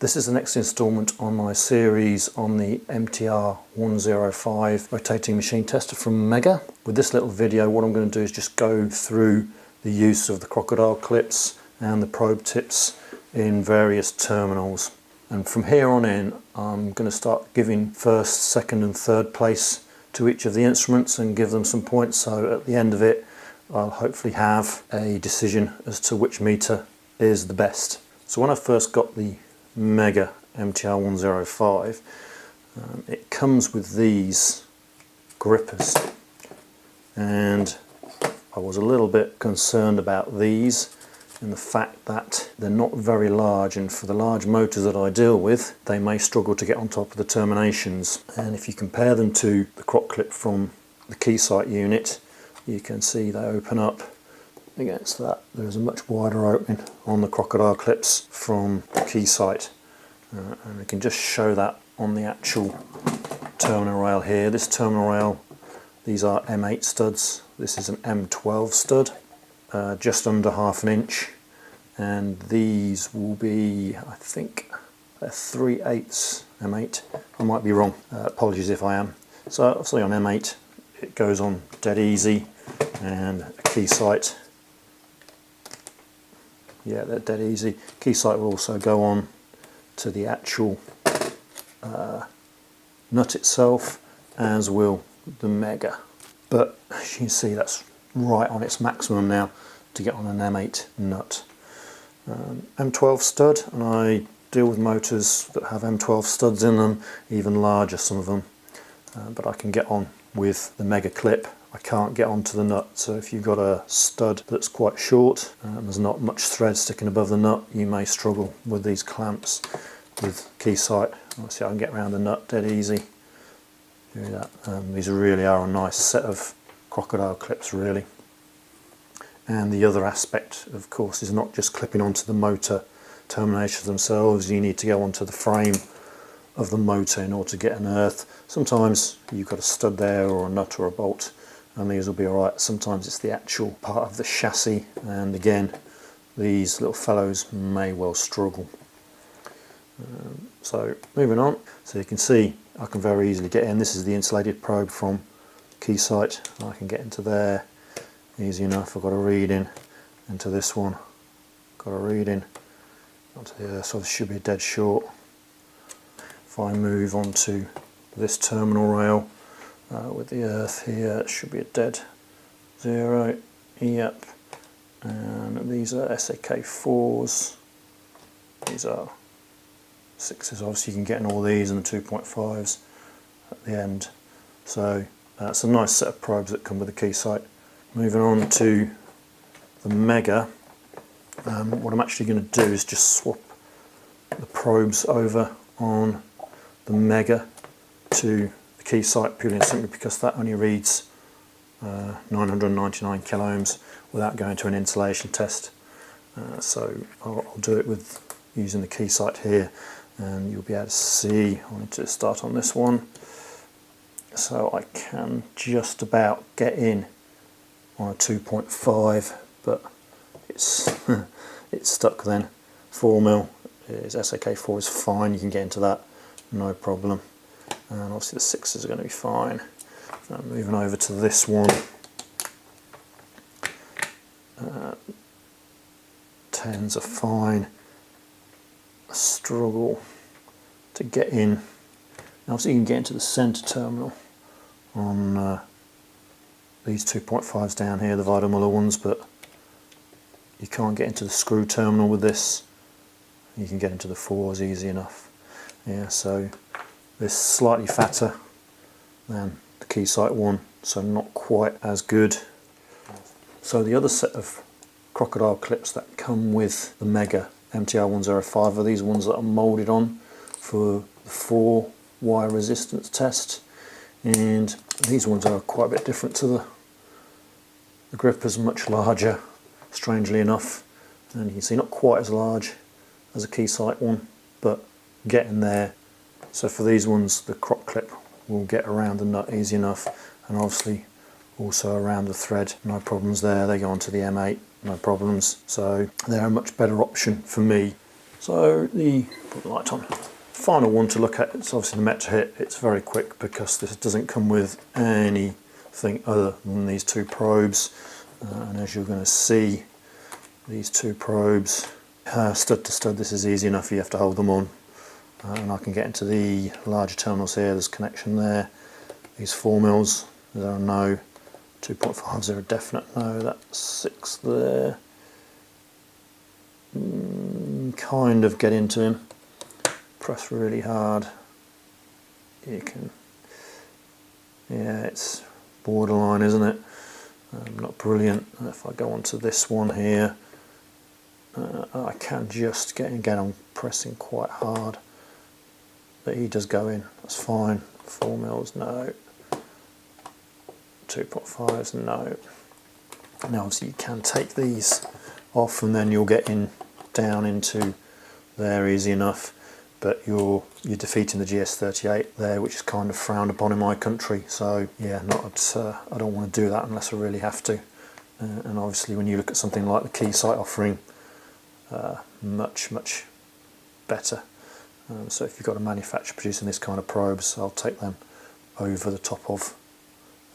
This is the next instalment on my series on the MTR105 rotating machine tester from Megger. With this little video, what I'm going to do is just go through the use of the crocodile clips and the probe tips in various terminals. And from here on in, I'm going to start giving first, second and third place to each of the instruments and give them some points, so at the end of it I'll hopefully have a decision as to which meter is the best. So when I first got the Megger MTR105, it comes with these grippers, and I was a little bit concerned about these and the fact that they're not very large, and for the large motors that I deal with they may struggle to get on top of the terminations. And if you compare them to the croc clip from the Keysight unit, you can see they open up against that. There's a much wider opening on the crocodile clips from Keysight, and we can just show that on the actual terminal rail here. This terminal rail, these are M8 studs, this is an M12 stud, just under 1/2 inch, and these will be, I think, they're 3/8 M8. I might be wrong, apologies if I am. So obviously on M8 it goes on dead easy, and a Keysight, yeah, they're dead easy. Keysight will also go on to the actual nut itself, as will the Megger. But as you can see, that's right on its maximum now to get on an M8 nut. M12 stud, and I deal with motors that have M12 studs in them, even larger some of them, but I can get on with the Megger clip. I can't get onto the nut, so if you've got a stud that's quite short and there's not much thread sticking above the nut, you may struggle with these clamps. With Keysight, obviously I can get around the nut dead easy. Do that. These really are a nice set of crocodile clips, really. And the other aspect, of course, is not just clipping onto the motor terminations themselves. You need to go onto the frame of the motor in order to get an earth. Sometimes you've got a stud there or a nut or a bolt, and these will be alright. Sometimes it's the actual part of the chassis, and again these little fellows may well struggle. So moving on, so you can see I can very easily get in. This is the insulated probe from Keysight. I can get into there easy enough. I've got a reading into this one, got a reading onto the earth, so this should be dead short. If I move on to this terminal rail with the earth here, it should be a dead 0. Yep. And these are SAK4s. These are 6s. Obviously you can get in all these, and the 2.5s at the end. So it's a nice set of probes that come with the Keysight. Moving on to the Megger, what I'm actually going to do is just swap the probes over on the Megger to the Keysight, purely and simply because that only reads 999 kilo ohms without going to an insulation test. So I'll do it with using the Keysight here, and you'll be able to see. I need to start on this one, so I can just about get in on a 2.5, but it's it's stuck then. 4mm is SAK4 is fine, you can get into that no problem, and obviously the 6s are going to be fine. Moving over to this one, 10s are fine. I struggle to get in. Now obviously you can get into the centre terminal on these 2.5s down here, the Weidmuller ones, but you can't get into the screw terminal with this. You can get into the 4s easy enough. Yeah, so this slightly fatter than the Keysight one, so not quite as good. So the other set of crocodile clips that come with the Megger MTR105 are these ones that are moulded on for the 4-wire resistance test, and these ones are quite a bit different to the gripper's, much larger, strangely enough, and you can see not quite as large as a Keysight one, but getting there. So for these ones the croc clip will get around the nut easy enough, and obviously also around the thread, no problems there. They go onto the M8, no problems, so they're a much better option for me So put the light on. Final one to look at, it's obviously the MetraHit. It's very quick because this doesn't come with anything other than these two probes. And as you're going to see, these two probes, stud to stud, this is easy enough, you have to hold them on. And I can get into the larger terminals here, there's connection there. These 4mm, there are no. 2.5s are a definite no, that's 6 there. Kind of get into him. Press really hard. You can, yeah, it's borderline, isn't it? Not brilliant. If I go on to this one here, I can just get in. Again, I'm pressing quite hard, but he does go in. That's fine. 4mm, no. 2.5s, no. Now, obviously, you can take these off, and then you'll get in down into there easy enough. But you're defeating the GS38 there, which is kind of frowned upon in my country. So yeah, I don't want to do that unless I really have to. And obviously, when you look at something like the Keysight offering, much better. So if you've got a manufacturer producing this kind of probes, I'll take them over the top of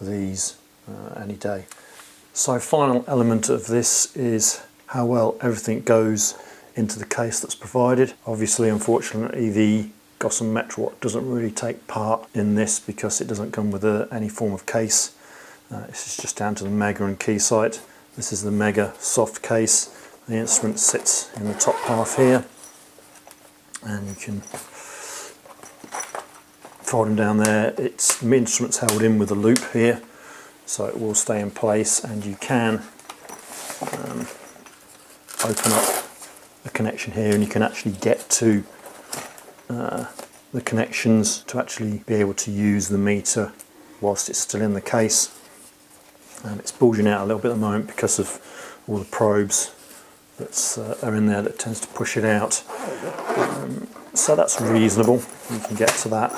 these any day. So final element of this is how well everything goes into the case that's provided. Obviously, unfortunately, the Gossen Metrawatt doesn't really take part in this because it doesn't come with any form of case. This is just down to the Megger and Keysight. This is the Megger soft case. The instrument sits in the top half here, and you can fold them down there. The instrument's held in with a loop here, so it will stay in place, and you can open up the connection here, and you can actually get to the connections to actually be able to use the meter whilst it's still in the case. And it's bulging out a little bit at the moment because of all the probes that are in there that tends to push it out. So that's reasonable, you can get to that.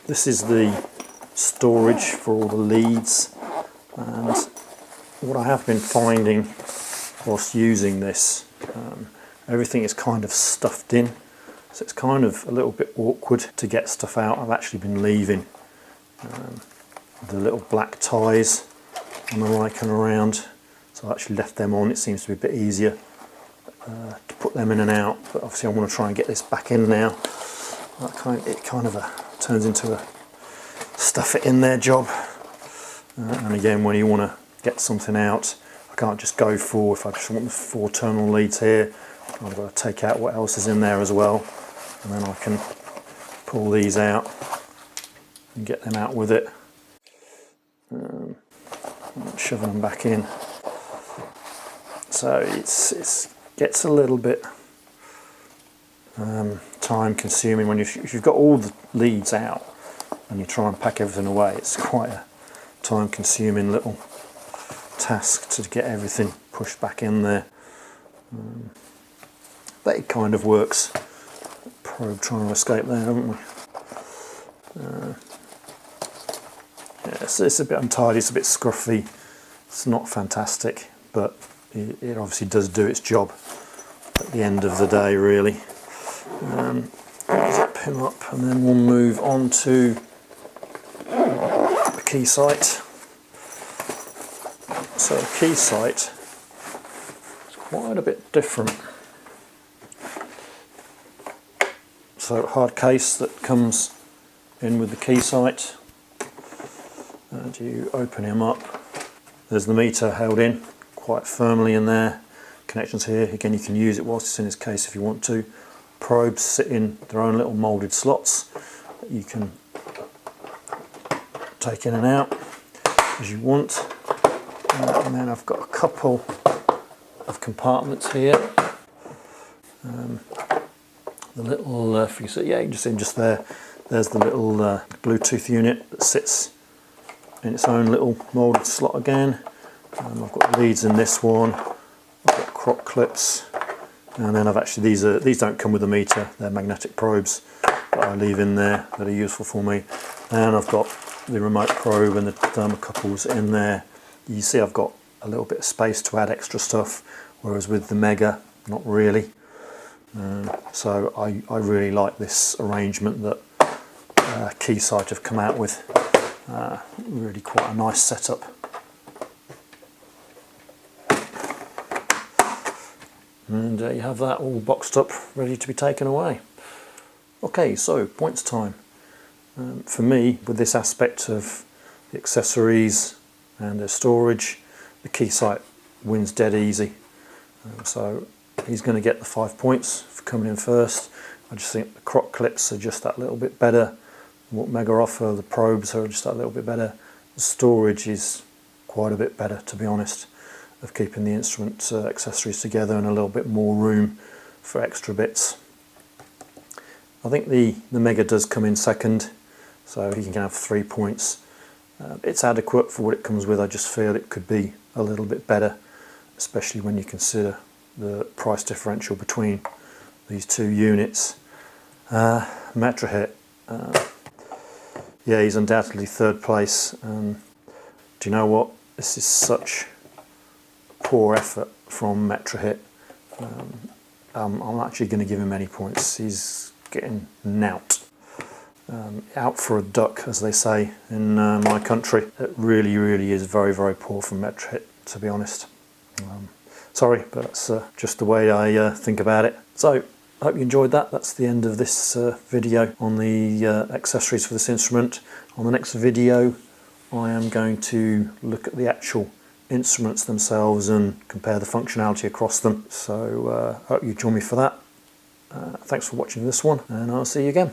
This is the storage for all the leads, and what I have been finding whilst using this, everything is kind of stuffed in, so it's kind of a little bit awkward to get stuff out. I've actually been leaving the little black ties on the Lycan around, so I actually left them on. It seems to be a bit easier to put them in and out, but obviously I want to try and get this back in now. It kind of turns into a stuff it in there job, and again, when you want to get something out, I can't just go for, if I just want the 4 terminal leads here, I've got to take out what else is in there as well, and then I can pull these out and get them out with it, shoving them back in. So it gets a little bit time consuming when if you've got all the leads out and you try and pack everything away. It's quite a time consuming little task to get everything pushed back in there, but it kind of works. Probe trying to escape there, haven't we? Yeah, it's a bit untidy, it's a bit scruffy, it's not fantastic, but it obviously does do its job at the end of the day, really. Zip him up, and then we'll move on to the Keysight. So the Keysight is quite a bit different. So hard case that comes in with the Keysight, and you open him up. There's the meter held in quite firmly in there. Connections here. Again, you can use it whilst it's in this case if you want to. Probes sit in their own little moulded slots that you can take in and out as you want. And then I've got a couple of compartments here. The little, if you see, yeah, you can just see just there. There's the little Bluetooth unit that sits in its own little moulded slot again. I've got leads in this one. I've got croc clips, and then I've actually these don't come with a meter. They're magnetic probes that I leave in there that are useful for me. And I've got the remote probe and the thermocouples in there. You see, I've got a little bit of space to add extra stuff, whereas with the Megger, not really. So I really like this arrangement that Keysight have come out with. Really quite a nice setup. And you have that all boxed up, ready to be taken away. Okay, so points time. For me, with this aspect of the accessories and the storage, the Keysight wins dead easy. So he's going to get the 5 points for coming in first. I just think the croc clips are just that little bit better. What Megger offer, the probes are just that little bit better. The storage is quite a bit better, to be honest, of keeping the instrument accessories together and a little bit more room for extra bits. I think the Megger does come in second, so he can have 3 points. It's adequate for what it comes with. I just feel it could be a little bit better, especially when you consider the price differential between these two units. MetraHit, yeah, he's undoubtedly third place. Do you know what? This is such poor effort from MetraHit. I'm actually going to give him any points. He's getting knout. Out for a duck, as they say in my country. It really is very poor from MetraHit, to be honest. Sorry, but that's just the way I think about it. So, I hope you enjoyed that. That's the end of this video on the accessories for this instrument. On the next video, I am going to look at the actual instruments themselves and compare the functionality across them. So, I hope you join me for that. Thanks for watching this one, and I'll see you again.